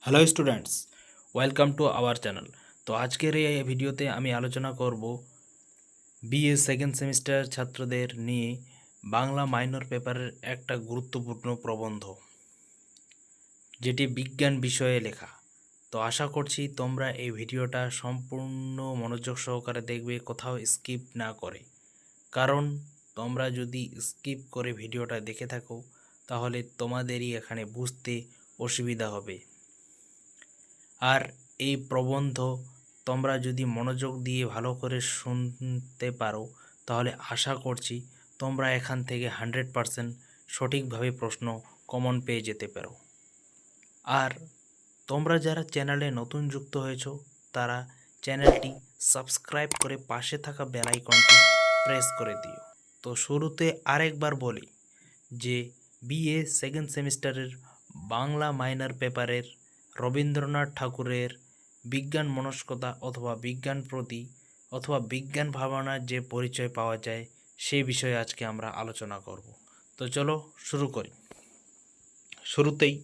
Hello students, welcome to our channel. তো আজকের এই ভিডিওতে আমি আলোচনা করব বিএ সেকেন্ড সেমিস্টার ছাত্রদের নিয়ে বাংলা মাইনর পেপারের একটা গুরুত্বপূর্ণ প্রবন্ধ, যেটি বিজ্ঞান বিষয়ে লেখা। তো আশা করছি তোমরা এই ভিডিওটা সম্পূর্ণ মনোযোগ সহকারে দেখবে, কোথাও স্কিপ না করে। কারণ তোমরা যদি স্কিপ করে ভিডিওটা দেখে থাকো তাহলে তোমাদেরই এখানে বুঝতে অসুবিধা হবে। আর এই প্রবন্ধ তোমরা যদি মনোযোগ দিয়ে ভালো করে শুনতে পারো তাহলে আশা করছি তোমরা এখান থেকে 100% সঠিকভাবে প্রশ্ন কমন পেয়ে যেতে পারো। আর তোমরা যারা চ্যানেলে নতুন যুক্ত হয়েছো তারা চ্যানেলটি সাবস্ক্রাইব করে পাশে থাকা বেল আইকনটি প্রেস করে দিও। তো শুরুতে আরেকবার বলি যে বিএ সেকেন্ড সেমিস্টারের বাংলা মাইনর পেপারের রবীন্দ্রনাথ ঠাকুরের বিজ্ঞান মনস্কতা অথবা বিজ্ঞান প্রতি অথবা বিজ্ঞান ভাবনার যে পরিচয় পাওয়া যায় সেই বিষয়ে আজকে আমরা আলোচনা করব। তো চলো শুরু করি। শুরুতেই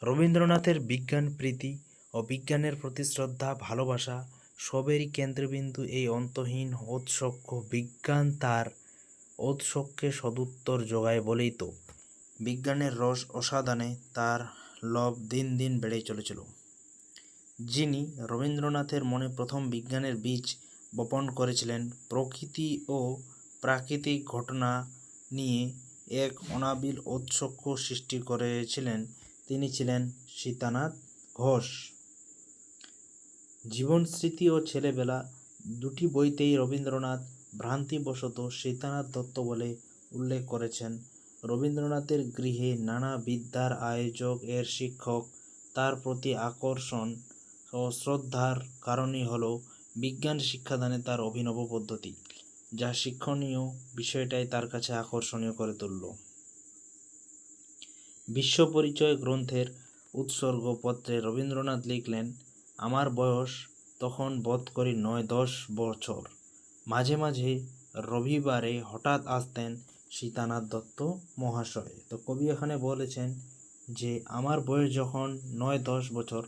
রবীন্দ্রনাথের বিজ্ঞান প্রীতি ও বিজ্ঞানের প্রতি শ্রদ্ধা ভালোবাসা সবেরই কেন্দ্রবিন্দু এই অন্তহীন ঔৎসুক্য বিজ্ঞান তার ঔৎসুক্যে সদুত্তর যোগায় বলেই তো বিজ্ঞানের রস অসাদানে তার লোভ দিন দিন বেড়েই চলেছিল। যিনি রবীন্দ্রনাথের মনে প্রথম বিজ্ঞানের বীজ বপন করেছিলেন, প্রকৃতি ও প্রাকৃতিক ঘটনা নিয়ে এক অনাবিল ঔৎসুক্য সৃষ্টি করেছিলেন, তিনি ছিলেন সীতানাথ ঘোষ। জীবনস্মৃতি ও ছেলেবেলা দুটি বইতেই রবীন্দ্রনাথ ভ্রান্তিবশত সীতানাথ দত্ত বলে উল্লেখ করেছেন। রবীন্দ্রনাথের গৃহে নানা বিদ্যার আয়োজক এর শিক্ষক তার প্রতি আকর্ষণ ও শ্রদ্ধার কারণই হল বিজ্ঞান শিক্ষাদানে তার অভিনব পদ্ধতি, যা শিক্ষণীয় বিষয়টাই তার কাছে আকর্ষণীয় করে তুলল। বিশ্বপরিচয় গ্রন্থের উৎসর্গপত্রে রবীন্দ্রনাথ লিখলেন, আমার বয়স তখন বোধ করি 9-10 বছর। মাঝে মাঝে রবিবারে হঠাৎ আসতেন সীতানাথ দত্ত মহাশয়। তো কবি এখানে বলেছেন যে আমার বয়স যখন 9-10 বছর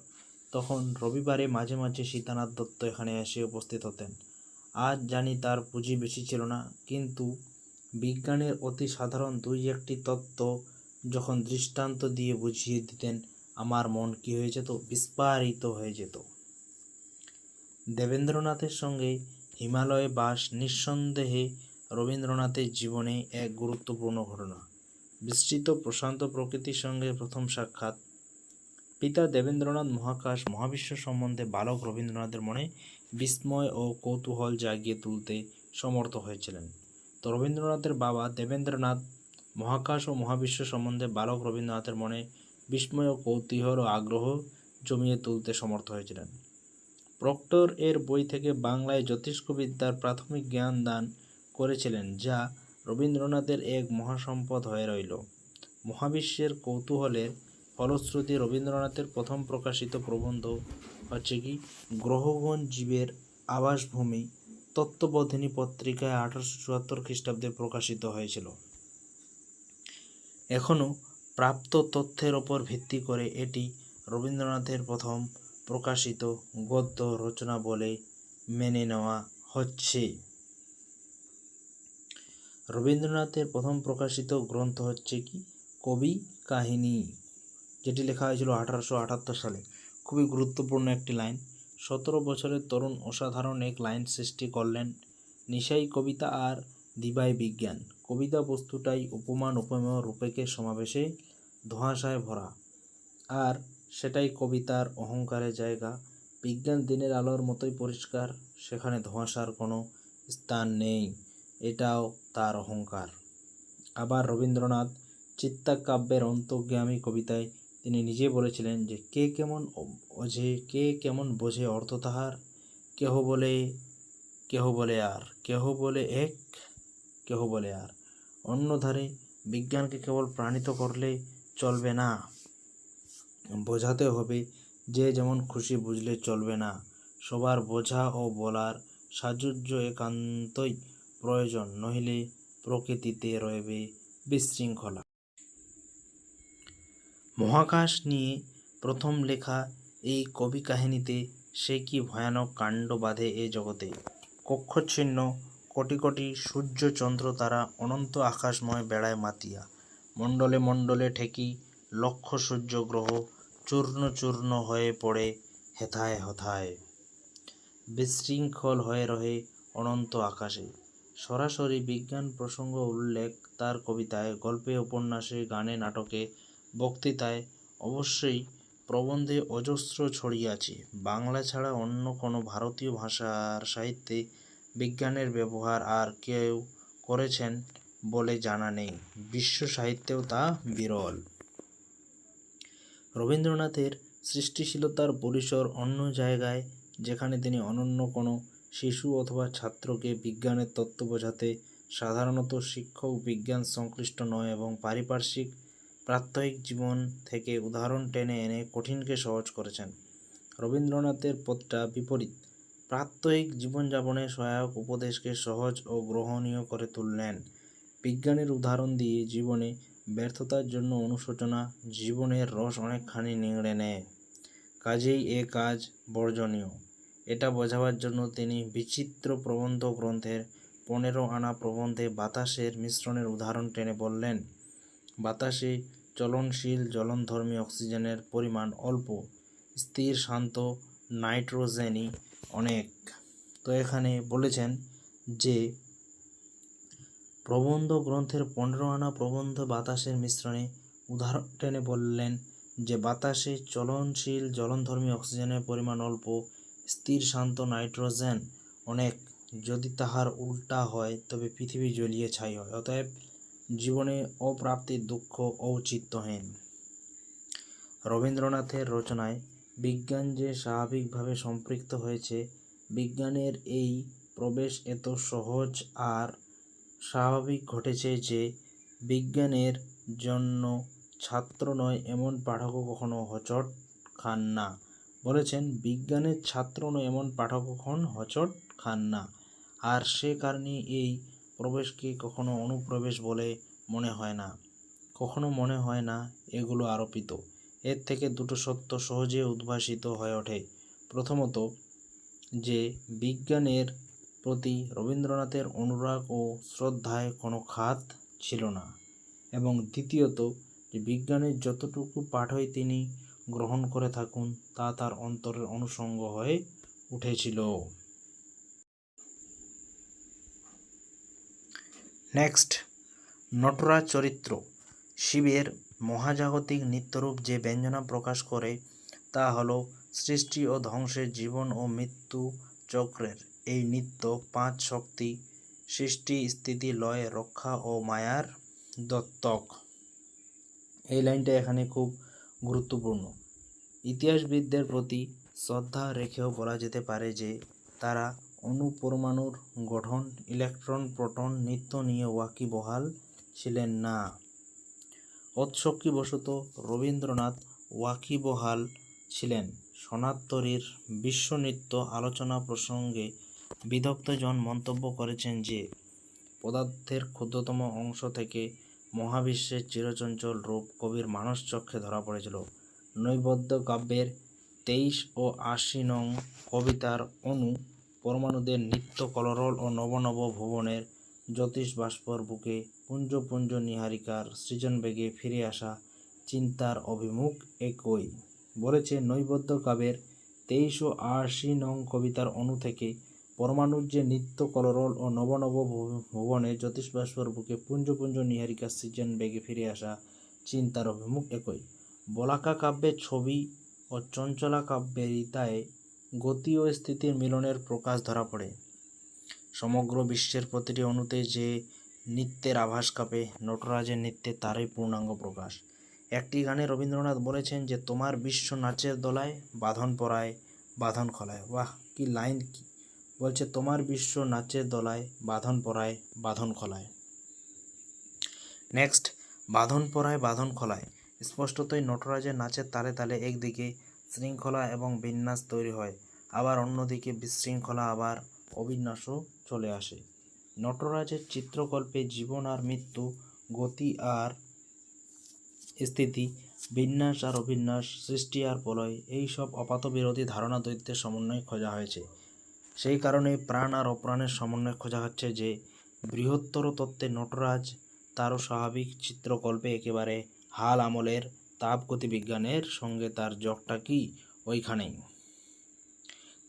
তখন রবিবারে মাঝে মাঝে সীতানাথ দত্ত এখানে এসে উপস্থিত হতেন। আজ জানি তার পুঁজি বেশি ছিল না, কিন্তু বিজ্ঞানের অতি সাধারণ দুই একটি তত্ত্ব যখন দৃষ্টান্ত দিয়ে বুঝিয়ে দিতেন, আমার মন কি হয়ে যেত, বিস্ফারিত হয়ে যেত। দেবেন্দ্রনাথের সঙ্গে হিমালয়ে বাস নিঃসন্দেহে রবীন্দ্রনাথের জীবনে এক গুরুত্বপূর্ণ ঘটনা। বিস্তৃত প্রশান্ত প্রকৃতির সঙ্গে প্রথম সাক্ষাৎ। পিতা দেবেন্দ্রনাথ মহাকাশ মহাবিশ্ব সম্বন্ধে বালক রবীন্দ্রনাথের মনে বিস্ময় ও কৌতূহল জাগিয়ে তুলতে সমর্থ হয়েছিলেন। তো রবীন্দ্রনাথের বাবা দেবেন্দ্রনাথ মহাকাশ ও মহাবিশ্ব সম্বন্ধে বালক রবীন্দ্রনাথের মনে বিস্ময় ও কৌতূহল ও আগ্রহ জমিয়ে তুলতে সমর্থ হয়েছিলেন। প্রক্টর এর বই থেকে বাংলায় জ্যোতিষ্কবিদ্যার প্রাথমিক জ্ঞান দান করেছিলেন, যা রবীন্দ্রনাথের এক মহাসম্পদ হয়ে রইল। মহাবিশ্বের কৌতূহলের ফলশ্রুতি রবীন্দ্রনাথের প্রথম প্রকাশিত প্রবন্ধ হচ্ছে কি গ্রহগণ জীবের আবাসভূমি, তত্ত্ববোধিনী পত্রিকায় 1874 খ্রিস্টাব্দে প্রকাশিত হয়েছিল। এখনও প্রাপ্ত তথ্যের ওপর ভিত্তি করে এটি রবীন্দ্রনাথের প্রথম প্রকাশিত গদ্য রচনা বলে মেনে নেওয়া হচ্ছে। রবীন্দ্রনাথের প্রথম প্রকাশিত গ্রন্থ হচ্ছে কি কবি কাহিনী, যেটি লেখা হয়েছিল 1878 সালে। খুবই গুরুত্বপূর্ণ একটি লাইন। 17 বছরের তরুণ অসাধারণ এক লাইন সৃষ্টি করলেন, নিশাই কবিতা আর দিবাই বিজ্ঞান। কবিতা বস্তুটাই উপমান উপমেয় রূপকের সমাবেশে ধোঁয়াশায় ভরা, আর সেটাই কবিতার অহংকারের জায়গা। বিজ্ঞান দিনের আলোর মতোই পরিষ্কার, সেখানে ধোঁয়াশার কোনো স্থান নেই, এটাও তার অহংকার। আবার রবীন্দ্রনাথ চিত্তাকাব্যের অন্তর্যামী কবিতায় তিনি নিজে বলেছিলেন যে কে কেমন বোঝে অর্থ তাহার, কেহ বলে আর, কেহ বলে এক, কেহ বলে আর। অন্যধারে বিজ্ঞানকে কেবল প্রাণিত করলে চলবে না, বোঝাতে হবে, যে যেমন খুশি বুঝলে চলবে না। সবার বোঝা ও বলার সাজুজ্য একান্তই প্রয়োজন, নহিলে প্রকৃতিতে রয়েবে বিশৃঙ্খলা। মহাকাশ নিয়ে প্রথম লেখা এই কবি কাহিনীতে সে কি ভয়ানক কাণ্ড বাঁধে এ জগতে। কক্ষচ্ছিন্ন কোটি কোটি সূর্য চন্দ্র তারা অনন্ত আকাশময় বেড়ায় মাতিয়া। মণ্ডলে মণ্ডলে ঠেকি লক্ষ সূর্য গ্রহ চূর্ণ চূর্ণ হয়ে পড়ে হেথায় হথায়। বিশৃঙ্খল হয়ে রহে অনন্ত আকাশে। সরাসরি বিজ্ঞান প্রসঙ্গ উল্লেখ তার কবিতায়, গল্পে, উপন্যাসে, গানে, নাটকে, বক্তৃতায়, অবশ্যই প্রবন্ধে অজস্র ছড়িয়াছে। বাংলা ছাড়া অন্য কোনো ভারতীয় ভাষার সাহিত্যে বিজ্ঞানের ব্যবহার আর কেউ করেছেন বলে জানা নেই। বিশ্ব সাহিত্যেও তা বিরল। রবীন্দ্রনাথের সৃষ্টিশীলতার পরিসর অন্য জায়গায়, যেখানে তিনি অনন্য কোনো শিশু অথবা ছাত্রকে বিজ্ঞানের তত্ত্ব বোঝাতে সাধারণত শিক্ষক বিজ্ঞান সংশ্লিষ্ট নয় এবং পারিপার্শ্বিক প্রাত্যহিক জীবন থেকে উদাহরণ টেনে এনে কঠিনকে সহজ করেছেন, রবীন্দ্রনাথের পথটা বিপরীত। প্রাত্যহিক জীবনযাপনে সহায়ক উপদেশকে সহজ ও গ্রহণীয় করে তুললেন। বিজ্ঞানের উদাহরণ দিয়ে জীবনে ব্যর্থতার জন্য অনুশোচনা জীবনের রস অনেকখানি নিংড়ে নেয়। কাজেই এ কাজ বর্জনীয়। এটা বোঝাবার জন্য তিনি বিচিত্র প্রবন্ধ গ্রন্থের 15 আনা প্রবন্ধে বাতাসের মিশ্রণের উদাহরণ টেনে বললেন, বাতাসে চলনশীল জ্বলনধর্মী অক্সিজেনের পরিমাণ অল্প, স্থির শান্ত নাইট্রোজেনই অনেক। তো এখানে বলেছেন যে প্রবন্ধ গ্রন্থের 15 আনা প্রবন্ধ বাতাসের মিশ্রণে উদাহরণ টেনে বললেন যে বাতাসে চলনশীল জ্বলনধর্মী অক্সিজেনের পরিমাণ অল্প, স্থির শান্ত নাইট্রোজেন অনেক। যদি তাহার উল্টা হয় তবে পৃথিবী জ্বলিয়ে ছাই হয়। অতএব জীবনে অপ্রাপ্তির দুঃখ ঔচিত্যহীন। রবীন্দ্রনাথের রচনায় বিজ্ঞান যে স্বাভাবিকভাবে সম্পৃক্ত হয়েছে, বিজ্ঞানের এই প্রবেশ এত সহজ আর স্বাভাবিক ঘটেছে যে বিজ্ঞানের জন্য ছাত্র নয় এমন পাঠকও কখনো হোঁচট খান না। বলেছেন, বিজ্ঞানের ছাত্র নয় এমন পাঠক কখন হোঁচট খান না। আর সে কারণে এই প্রবেশকে কখনো অনুপ্রবেশ বলে মনে হয় না, কখনো মনে হয় না এগুলো আরোপিত। এর থেকে দুটো সত্য সহজে উদ্ভাসিত হয়ে ওঠে। প্রথমত, যে বিজ্ঞানের প্রতি রবীন্দ্রনাথের অনুরাগ ও শ্রদ্ধায় কোনো খাত ছিল না, এবং দ্বিতীয়ত, যে বিজ্ঞানের যতটুকু পাঠই তিনি গ্রহণ করে থাকুন তা তার অন্তরের অনুষঙ্গ হয়ে উঠেছিল। নেক্সট, নটরাজ চরিত্র। শিবের মহাজাগতিক নিত্যরূপ যে ব্যঞ্জনা প্রকাশ করে তা হল সৃষ্টি ও ধ্বংসের, জীবন ও মৃত্যু চক্রের এই নিত্য 5 শক্তি, সৃষ্টি, স্থিতি, লয়, রক্ষা ও মায়ার দত্তক। এই লাইনটা এখানে খুব গুরুত্বপূর্ণ। ইতিহাসবিদদের প্রতি শ্রদ্ধা রেখেও বলা যেতে পারে যে তারা অণু-পরমাণুর গঠন, ইলেকট্রন প্রোটন নিত্য নিয়ে ওয়াকিবহাল ছিলেন না। ঔৎসুক্যবশত রবীন্দ্রনাথ ওয়াকিবহাল ছিলেন। সনাতরীর বিশ্বনৃত্য আলোচনা প্রসঙ্গে বিদগ্ধজন মন্তব্য করেছেন যে পদার্থের ক্ষুদ্রতম অংশ থেকে মহাবিশ্বের চিরচঞ্চল রূপ কবির মানসচক্ষে ধরা পড়েছিল। নৈবেদ্য কাব্যের 23 ও 80 নং কবিতার অণু পরমাণুদের নিত্য কলরল ও নব নব ভুবনের জ্যোতিষবাষ্পর বুকে পুঞ্জ পুঞ্জ নীহারিকার সৃজনবেগে ফিরে আসা চিন্তার অভিমুখ একই। বলেছে, নৈবেদ্য কাব্যের 23 ও 80 নং কবিতার অণু থেকে পরমাণুর যে নিত্য কলরল ও নব নব ভুবনের জ্যোতিষবাষ্পর বুকে পুঞ্জ পুঞ্জ নীহারিকার সৃজনবেগে ফিরে আসা চিন্তার অভিমুখ একই। বলাকা কাব্যের ছবি ও চঞ্চলা কাব্যের ইতায়ে গতি ও স্থিতির মিলনের প্রকাশ ধরা পড়ে। সমগ্র বিশ্বের প্রতিটি অণুতে যে নিত্যের আভাস কাঁপে, নটরাজের নৃত্যে তারই পূর্ণাঙ্গ প্রকাশ। একটি গানে রবীন্দ্রনাথ বলেছেন যে তোমার বিশ্ব নাচের দোলায়, বাঁধন পরায় বাঁধন খোলায়। বাহ, কি লাইন! কি বলছে, তোমার বিশ্ব নাচের দোলায়, বাঁধন পরায় বাঁধন খোলায়। নেক্সট, বাঁধন পরায় বাঁধন খোলায়। স্পষ্টতই নটরাজের নাচের তালে তালে একদিকে শৃঙ্খলা এবং বিন্যাস তৈরি হয়, আবার অন্যদিকে বিশৃঙ্খলা আবার অবিন্যাসও চলে আসে। নটরাজের চিত্রকল্পে জীবন আর মৃত্যু, গতি আর স্থিতি, বিন্যাস আর অভিন্যাস, সৃষ্টি আর প্রলয়, এই সব অপাত বিরোধী ধারণা দ্বৈতের সমন্বয় খোঁজা হয়েছে। সেই কারণে প্রাণ আর অপ্রাণের সমন্বয় খোঁজা হচ্ছে যে বৃহত্তর তত্ত্বে নটরাজ তারও স্বাভাবিক চিত্রকল্পে একেবারে হাল আমলের তাপগতি বিজ্ঞানের সঙ্গে তার যোগটা কি ওইখানেই।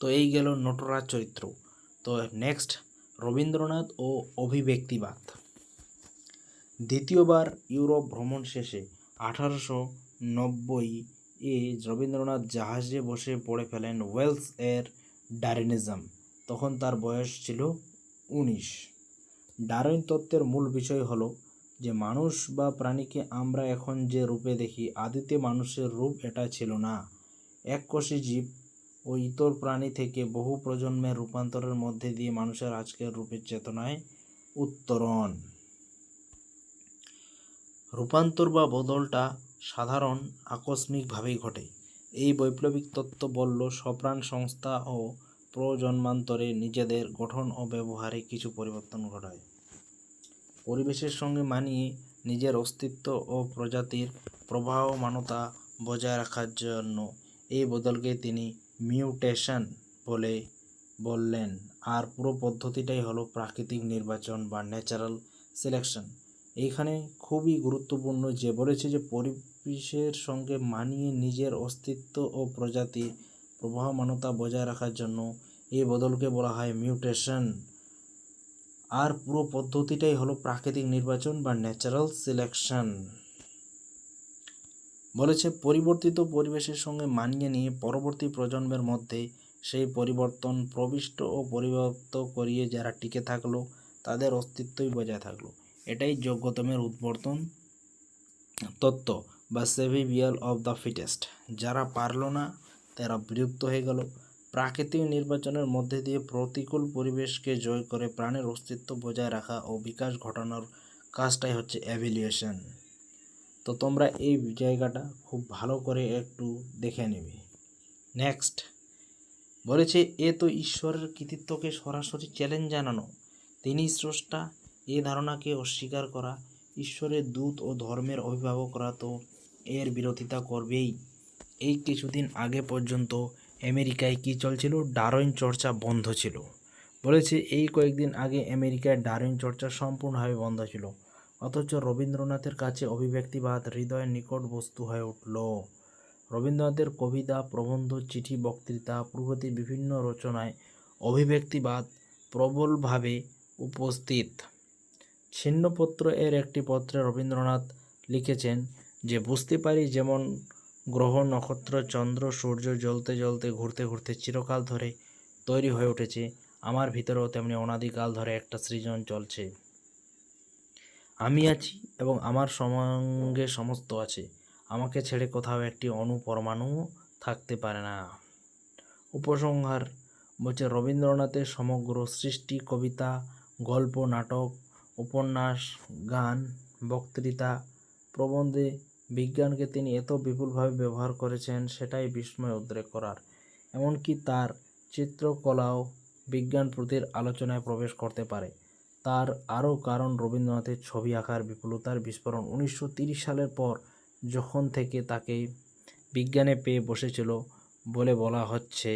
তো এই গেল নটরাজ চরিত্র। তো নেক্সট রবীন্দ্রনাথ ও অভিব্যক্তিবাদ। দ্বিতীয়বার ইউরোপ ভ্রমণ শেষে 1890 রবীন্দ্রনাথ জাহাজে বসে পড়ে ফেলেন ওয়েলস এর ডারউইনিজম। তখন তার বয়স ছিল 19। ডারউইন তত্ত্বের মূল বিষয় হলো যে মানুষ বা প্রাণীকে আমরা এখন যে রূপে দেখি, আদিতে মানুষের রূপ এটা ছিল না। এককোষী জীব ও ইতর প্রাণী থেকে বহু প্রজন্মের রূপান্তরের মধ্যে দিয়ে মানুষের আজকের রূপের চেতনায় উত্তরণ। রূপান্তর বা বদলটা সাধারণ আকস্মিকভাবেই ঘটে। এই বৈপ্লবিক তত্ত্ব বলল সপ্রাণ সংস্থা ও প্রজন্মান্তরে নিজেদের গঠন ও ব্যবহারে কিছু পরিবর্তন ঘটায়। পরিবেশের সঙ্গে মানিয়ে নিজের অস্তিত্ব ও প্রজাতির প্রবাহমানতা বজায় রাখার জন্য এই বদলকে তিনি মিউটেশন বলে বললেন। আর পুরো পদ্ধতিটাই হলো প্রাকৃতিক নির্বাচন বা ন্যাচারাল সিলেকশন। এইখানে খুবই গুরুত্বপূর্ণ যে বলেছে যে পরিবেশের সঙ্গে মানিয়ে নিজের অস্তিত্ব ও প্রজাতির প্রবাহমানতা বজায় রাখার জন্য এই বদলকে বলা হয় মিউটেশন। আর পুরো পদ্ধতিটাই হলো প্রাকৃতিক নির্বাচন বা ন্যাচারাল সিলেকশন। বলেছে পরিবর্তিত পরিবেশের সঙ্গে মানিয়ে নিয়ে পরবর্তী প্রজন্মের মধ্যে সেই পরিবর্তন প্রবিষ্ট ও পরিবর্ত করিয়ে যারা টিকে থাকলো তাদের অস্তিত্বই বজায় থাকলো। এটাই যোগ্যতমের উদ্বর্তন তত্ত্ব বা সার্ভাইভাল অফ দ্য ফিটেস্ট। যারা পারল না তারা বিলুপ্ত হয়ে গেল। প্রাকৃতিক নির্বাচনের মধ্যে দিয়ে প্রতিকূল পরিবেশকে জয় করে প্রাণের অস্তিত্ব বজায় রাখা ও বিকাশ ঘটানোর কাজটাই হচ্ছে এভলিউশন। তো তোমরা এই জায়গাটা খুব ভালো করে একটু দেখে নেবে। নেক্সট বলেছে এ তো ঈশ্বরের কৃতিত্বকে সরাসরি চ্যালেঞ্জ জানানো। তিনি স্রষ্টা এ ধারণাকে অস্বীকার করা, ঈশ্বরের দূত ও ধর্মের অভিভাবকরা তো এর বিরোধিতা করবেই। এই কিছুদিন আগে পর্যন্ত আমেরিকায় কি চলছিল? ডারউইন চর্চা বন্ধ ছিল। বলেছে এই কয়েকদিন আগে আমেরিকায় ডারউইন চর্চা সম্পূর্ণভাবে বন্ধ ছিল, অথচ রবীন্দ্রনাথের কাছে অভিব্যক্তিবাদ হৃদয়ের নিকট বস্তু হয়ে উঠল। রবীন্দ্রনাথের কবিতা, প্রবন্ধ, চিঠি, বক্তৃতা প্রভৃতি বিভিন্ন রচনায় অভিব্যক্তিবাদ প্রবলভাবে উপস্থিত। ছিন্নপত্র এর একটি পত্রে রবীন্দ্রনাথ লিখেছেন যে বুঝতে পারি যেমন গ্রহ, নক্ষত্র, চন্দ্র, সূর্য জ্বলতে জ্বলতে ঘুরতে ঘুরতে চিরকাল ধরে তৈরি হয়ে উঠেছে, আমার ভিতরেও তেমনি অনাদিকাল ধরে একটা সৃজন চলছে। আমি আছি এবং আমার সঙ্গে সমস্ত আছে। আমাকে ছেড়ে কোথাও একটি অণু পরমাণুও থাকতে পারে না। উপসংহার বলছে রবীন্দ্রনাথের সমগ্র সৃষ্টি, কবিতা, গল্প, নাটক, উপন্যাস, গান, বক্তৃতা, প্রবন্ধে বিজ্ঞানকে তিনি এত বিপুলভাবে ব্যবহার করেছেন সেটাই বিস্ময় উদ্রেক করার। এমনকি তার চিত্রকলাও বিজ্ঞান প্রতির আলোচনায় প্রবেশ করতে পারে। তার আরও কারণ রবীন্দ্রনাথের ছবি আঁকার বিপুলতার বিস্ফোরণ 1930 সালের পর যখন থেকে তাকে বিজ্ঞানে পেয়ে বসেছিল বলে বলা হচ্ছে।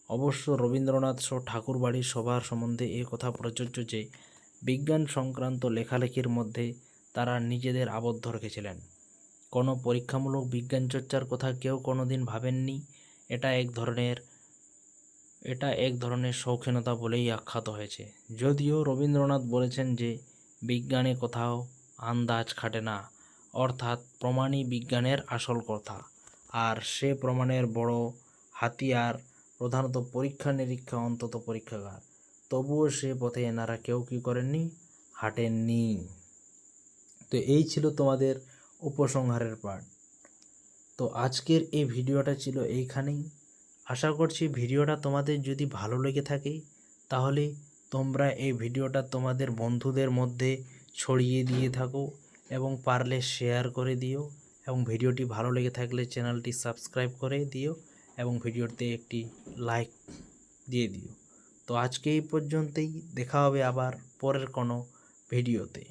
অবশ্য রবীন্দ্রনাথ ঠাকুরবাড়ির সভার সম্বন্ধে এ কথা প্রযোজ্য যে বিজ্ঞান সংক্রান্ত লেখালেখির মধ্যে তারা নিজেদের আবদ্ধ রেখেছিলেন। কোনো পরীক্ষামূলক বিজ্ঞান চর্চার কথা কেউ কোনোদিন ভাবেননি। এটা এক ধরনের শৌখিনতা বলেই আখ্যাত হয়েছে। যদিও রবীন্দ্রনাথ বলেছেন যে বিজ্ঞানে কোথাও আন্দাজ খাটে না, অর্থাৎ প্রমাণই বিজ্ঞানের আসল কথা। আর সে প্রমাণের বড় হাতিয়ার প্রধানত পরীক্ষা নিরীক্ষা, অন্তত পরীক্ষাগার। তবুও সে পথে এনারা কেউ কি করেননি, হাঁটেননি। তো এই ছিল তোমাদের উপসংহারের পার্ট। তো আজকের এই ভিডিওটা ছিল এইখানেই। আশা করছি ভিডিওটা তোমাদের যদি ভালো লেগে থাকে তাহলে তোমরা এই ভিডিওটা তোমাদের বন্ধুদের মধ্যে ছড়িয়ে দিয়ে থাকো এবং পারলে শেয়ার করে দিও, এবং ভিডিওটি ভালো লেগে থাকলে চ্যানেলটি সাবস্ক্রাইব করে দিও এবং ভিডিওতে একটি লাইক দিয়ে দিও। তো আজকে এই পর্যন্তই, দেখা হবে আবার পরের কোনো ভিডিওতে।